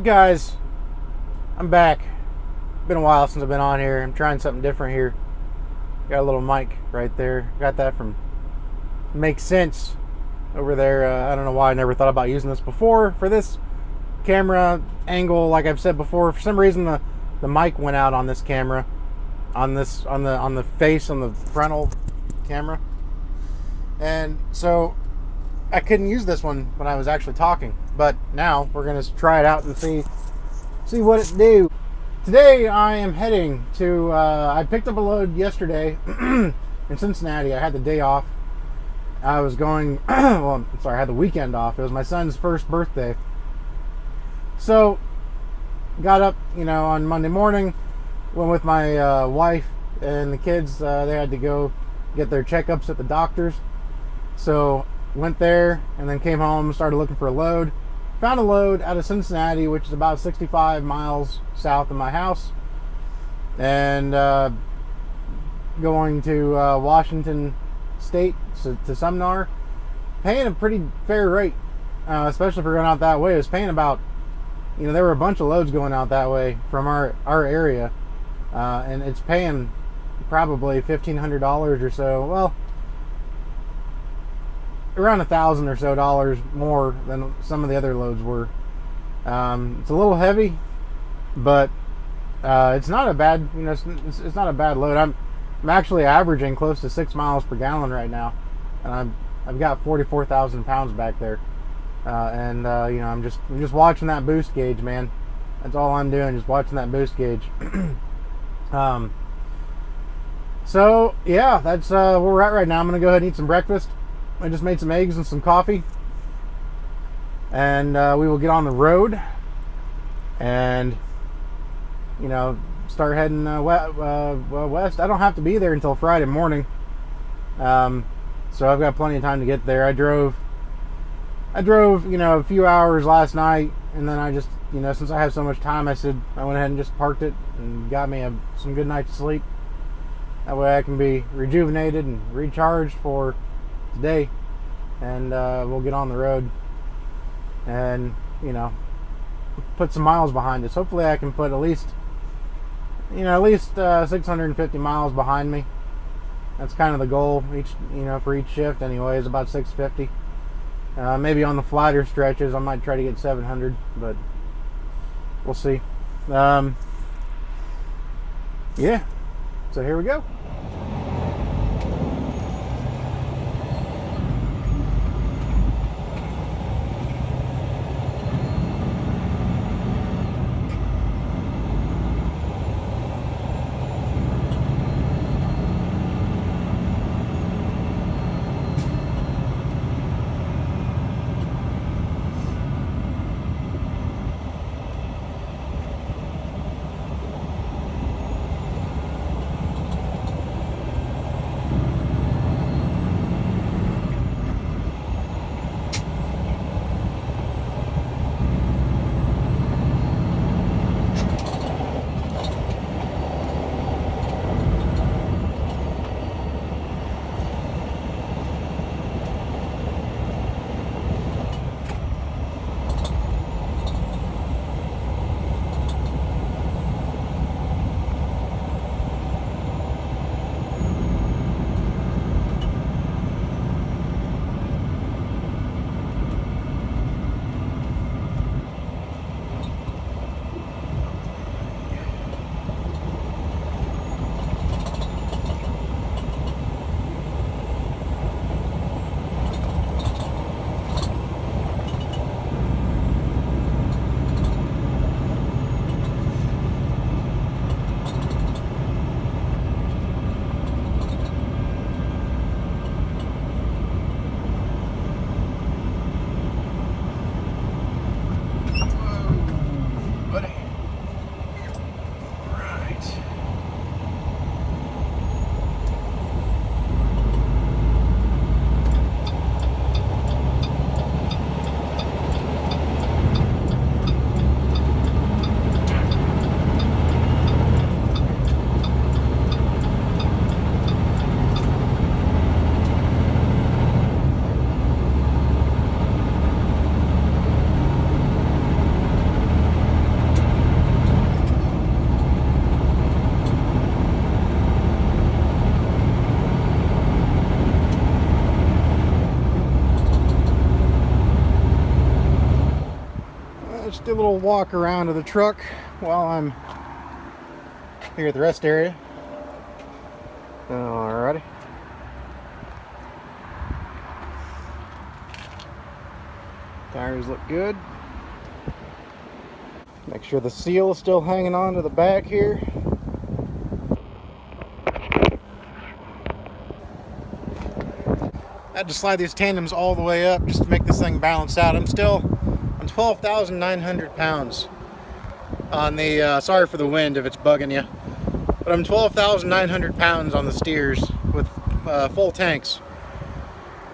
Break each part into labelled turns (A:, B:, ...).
A: up, guys? I'm back. Been a while since I've been on here. I'm trying something different here. Got a little mic right there. Got that from Makes Sense over there. I don't know why I never thought about using this before for this camera angle. Like I've said before, for some reason the mic went out on this camera, on the face, on the frontal camera, and so I couldn't use this one when I was actually talking. But now we're gonna try it out and see what it do. Today I am heading to. I picked up a load yesterday in Cincinnati. I had the day off. I was going. Well, I'm sorry, I had the weekend off. It was my son's first birthday. So got up, on Monday morning. Went with my wife and the kids. They had to go get their checkups at the doctor's. So went there and then came home, started looking for a load. Found a load out of Cincinnati, which is about 65 miles south of my house. And going to Washington State, to Sumner. Paying a pretty fair rate, especially for going out that way. It was paying about, there were a bunch of loads going out that way from our area. And it's paying probably $1,500 or so. Well, around $1,000 or so more than some of the other loads were. It's a little heavy, but it's not a bad, it's not a bad load. I'm actually averaging close to 6 miles per gallon right now, and I've got 44,000 pounds back there, and I'm just watching that boost gauge, man. That's all I'm doing, just watching that boost gauge. So yeah, that's where we're at right now. I'm gonna go ahead and eat some breakfast. I just made some eggs and some coffee, and we will get on the road and start heading west. I don't have to be there until Friday morning, so I've got plenty of time to get there. I drove a few hours last night, and then I just since I have so much time, I went ahead and just parked it and got me some good night's sleep. That way I can be rejuvenated and recharged for today, and we'll get on the road and put some miles behind us. Hopefully I can put at least 650 miles behind me. That's kind of the goal for each shift anyway, is about 650. Maybe on the flatter stretches I might try to get 700, but we'll see. Yeah, so here we go. little walk around to the truck while I'm here at the rest area. Alrighty. Tires look good. Make sure the seal is still hanging on to the back here. I had to slide these tandems all the way up just to make this thing balance out. I'm 12,900 pounds on the, sorry for the wind if it's bugging you, but I'm 12,900 pounds on the steers with full tanks.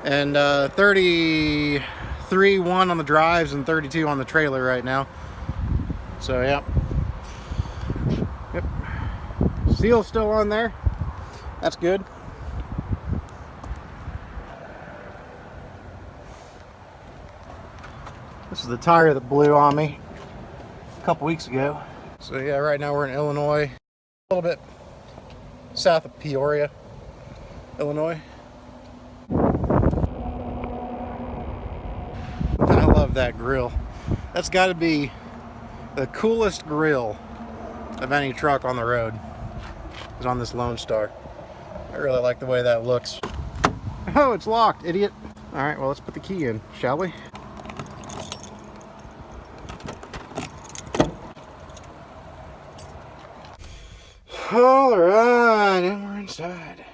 A: And 33.1 on the drives and 32 on the trailer right now. So yeah. Yep. Seal's still on there. That's good. This is the tire that blew on me a couple weeks ago. So yeah, right now we're in Illinois, a little bit south of Peoria, Illinois. I love that grill. That's got to be the coolest grill of any truck on the road, is on this Lone Star. I really like the way that looks. Oh, it's locked, idiot. All right, well, let's put the key in, shall we? All right, and we're inside.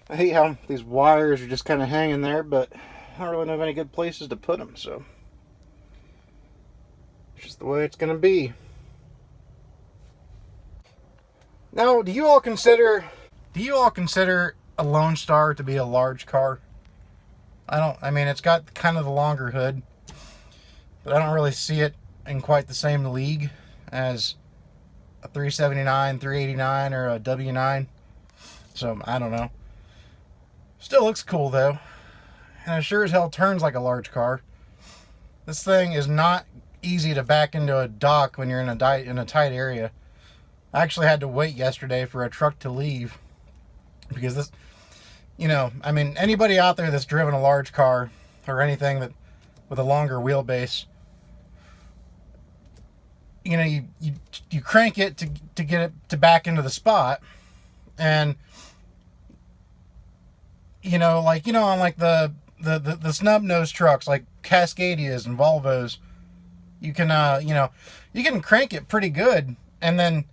A: I hate how these wires are just kind of hanging there, but I don't really know of any good places to put them, so it's just the way it's going to be. Now, do you all consider a Lone Star to be a large car? I mean, it's got kind of the longer hood, but I don't really see it in quite the same league as a 379, 389, or a W9. So, I don't know. Still looks cool, though. And it sure as hell turns like a large car. This thing is not easy to back into a dock when you're in a tight area. I actually had to wait yesterday for a truck to leave. Because this, I mean, anybody out there that's driven a large car or anything that with a longer wheelbase, you crank it to get it to back into the spot, and on like the snub nose trucks like Cascadias and Volvos, you can crank it pretty good and then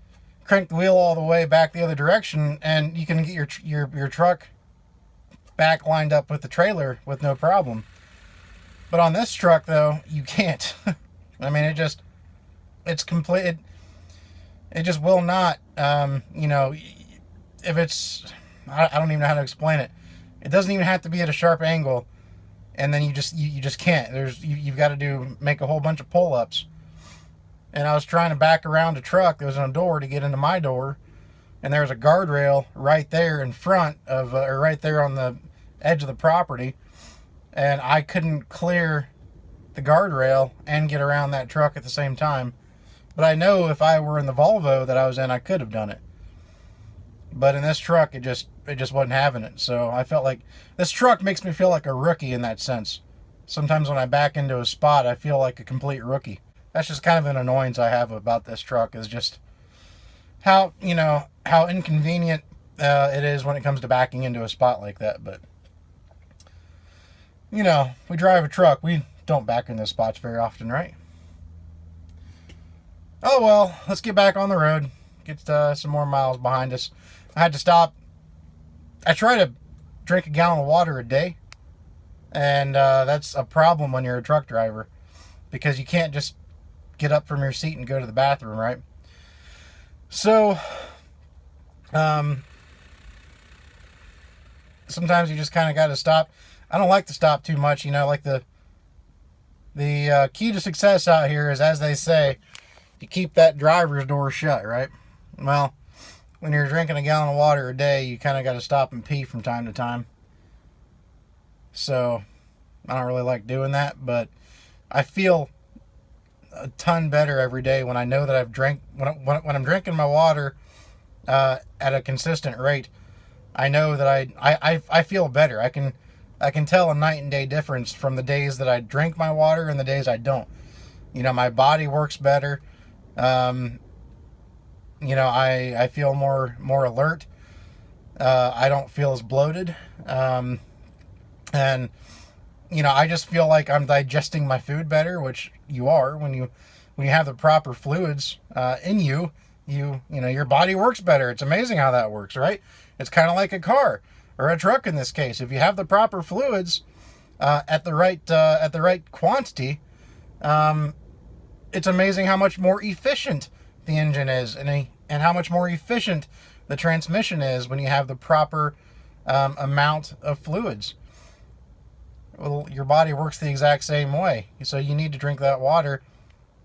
A: crank the wheel all the way back the other direction, and you can get your truck back lined up with the trailer with no problem. But on this truck, though, you can't. I mean, it's complete. It just will not. If it's, I don't even know how to explain it. It doesn't even have to be at a sharp angle, and then you just can't. You've got to make a whole bunch of pull-ups. And I was trying to back around a truck that was on a door to get into my door, and there was a guardrail right there in front of, or right there on the edge of the property, and I couldn't clear the guardrail and get around that truck at the same time. But I know if I were in the Volvo that I was in, I could have done it. But in this truck, it just wasn't having it. So I felt like this truck makes me feel like a rookie in that sense. Sometimes when I back into a spot, I feel like a complete rookie. That's just kind of an annoyance I have about this truck, is just how inconvenient it is when it comes to backing into a spot like that. But we drive a truck. We don't back into spots very often, right? Oh well, let's get back on the road. Get some more miles behind us. I had to stop. I try to drink a gallon of water a day, and that's a problem when you're a truck driver, because you can't just get up from your seat and go to the bathroom, right? So, sometimes you just kind of got to stop. I don't like to stop too much, like the key to success out here is, as they say, you keep that driver's door shut, right? Well, when you're drinking a gallon of water a day, you kind of got to stop and pee from time to time. So, I don't really like doing that, but I feel a ton better every day when I know that I've drank, when I'm drinking my water at a consistent rate. I know that I feel better. I can tell a night and day difference from the days that I drink my water and the days I don't. My body works better. Um, I feel more alert. I don't feel as bloated. And I just feel like I'm digesting my food better, which you are when you have the proper fluids in you. Your body works better. It's amazing how that works, right? It's kind of like a car or a truck in this case. If you have the proper fluids at the right quantity, it's amazing how much more efficient the engine is, and how much more efficient the transmission is when you have the proper amount of fluids. Well, your body works the exact same way, so you need to drink that water.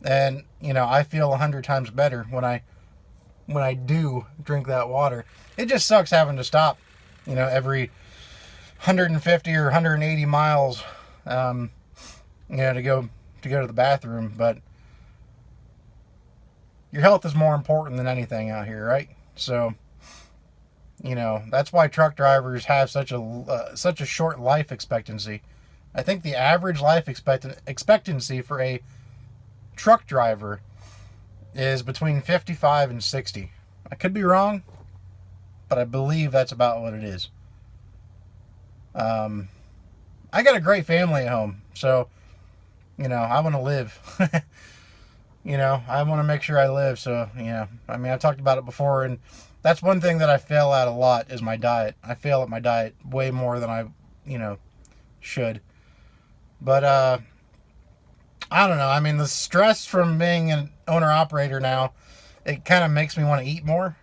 A: And I feel 100 times better when I do drink that water. It just sucks having to stop, every 150 or 180 miles, to go to the bathroom. But your health is more important than anything out here, right? So, that's why truck drivers have such a short life expectancy. I think the average life expectancy for a truck driver is between 55 and 60. I could be wrong, but I believe that's about what it is. I got a great family at home, so I want to live. I want to make sure I live. So I've talked about it before, and that's one thing that I fail at a lot is my diet. I fail at my diet way more than I should. But I don't know. The stress from being an owner-operator now, it kind of makes me want to eat more.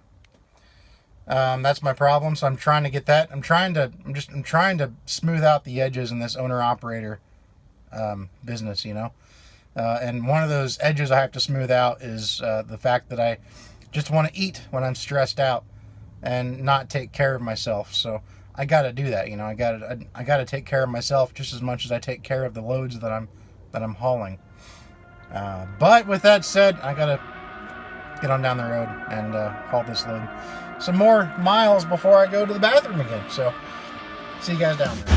A: That's my problem. So I'm trying to get that. I'm trying to smooth out the edges in this owner-operator business, and one of those edges I have to smooth out is the fact that I just want to eat when I'm stressed out and not take care of myself. So I got to do that. I got to take care of myself just as much as I take care of the loads that I'm hauling. But with that said, I got to get on down the road and haul this load some more miles before I go to the bathroom again. So see you guys down there.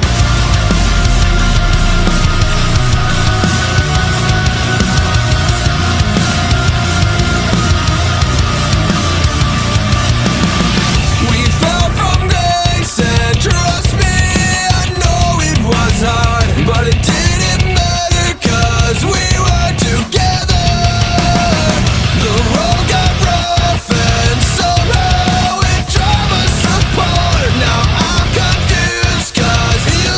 B: Trust me, I know it was hard, but it didn't matter 'cause we were together. The road got rough and somehow it drove us apart. Now I'm confused 'cause you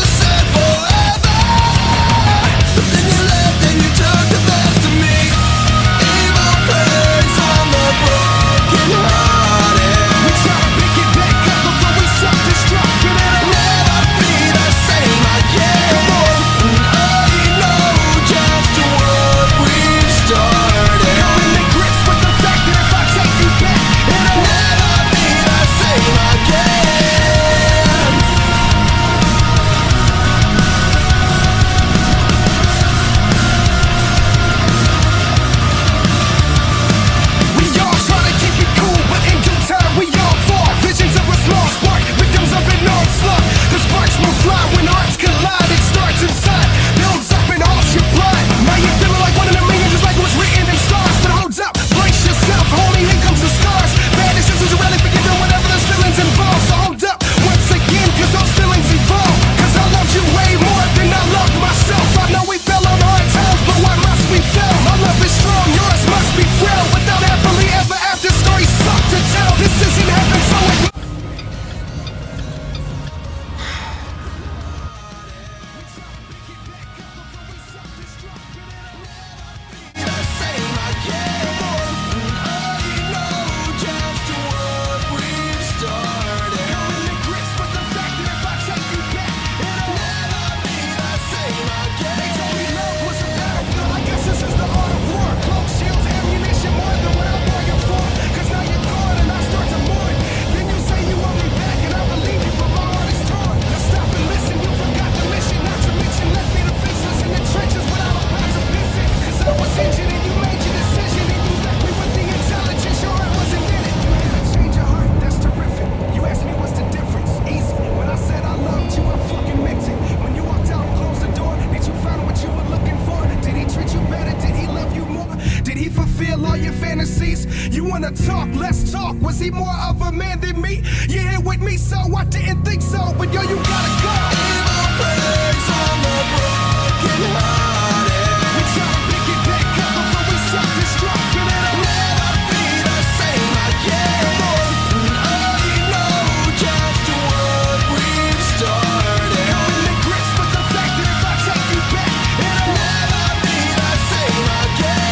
B: see more of a man than me. You're here with me, so I didn't think so. But yo, you gotta go. Evil praise on the broken hearted. We try to pick it back up before we self-destruct. And it'll never be the same again. Come on. Oh, you know just what we've started. Coming to grips with the fact that if I take you back, it'll never be the same again.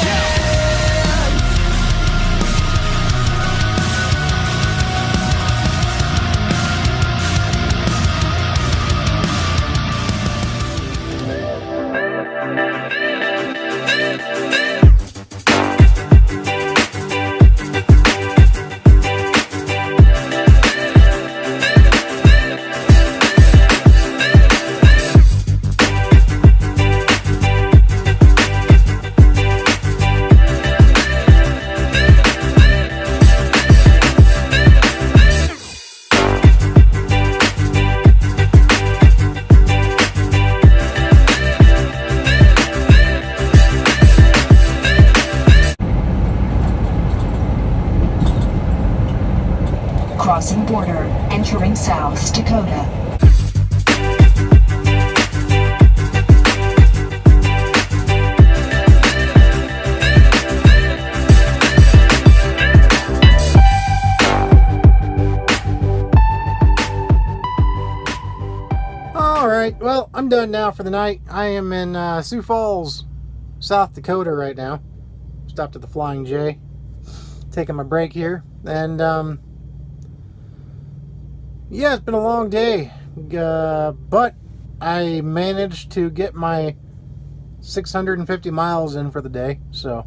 C: Crossing border, entering South Dakota.
A: Alright, well, I'm done now for the night. I am in Sioux Falls, South Dakota right now. Stopped at the Flying J. Taking my break here. And, yeah, it's been a long day, but I managed to get my 650 miles in for the day, so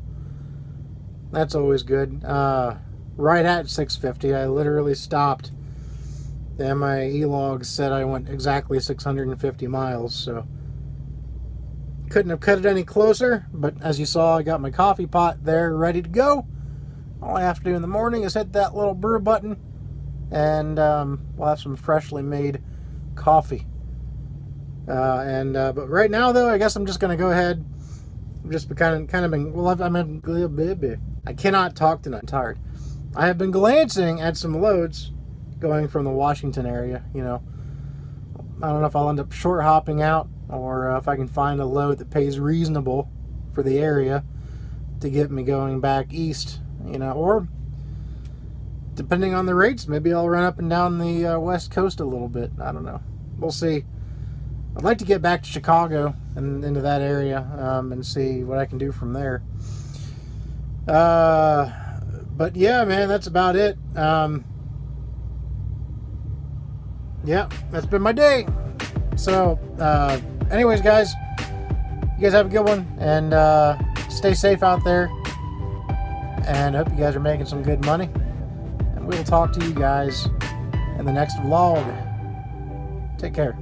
A: that's always good. Right at 650, I literally stopped, and my e-log said I went exactly 650 miles, so couldn't have cut it any closer, but as you saw, I got my coffee pot there ready to go. All I have to do in the morning is hit that little brew button, and we'll have some freshly made coffee. But right now, though, I guess I'm just gonna go ahead. I've just kind of been. Well, I cannot talk tonight. I'm tired. I have been glancing at some loads going from the Washington area. You know, I don't know if I'll end up short hopping out or if I can find a load that pays reasonable for the area to get me going back east. You know, or depending on the rates, maybe I'll run up and down the West Coast a little bit. I don't know. We'll see. I'd like to get back to Chicago and into that area and see what I can do from there. But yeah, man, that's about it. Yeah, that's been my day. So, anyways, guys, you guys have a good one, and stay safe out there. And I hope you guys are making some good money. We'll talk to you guys in the next vlog. Take care.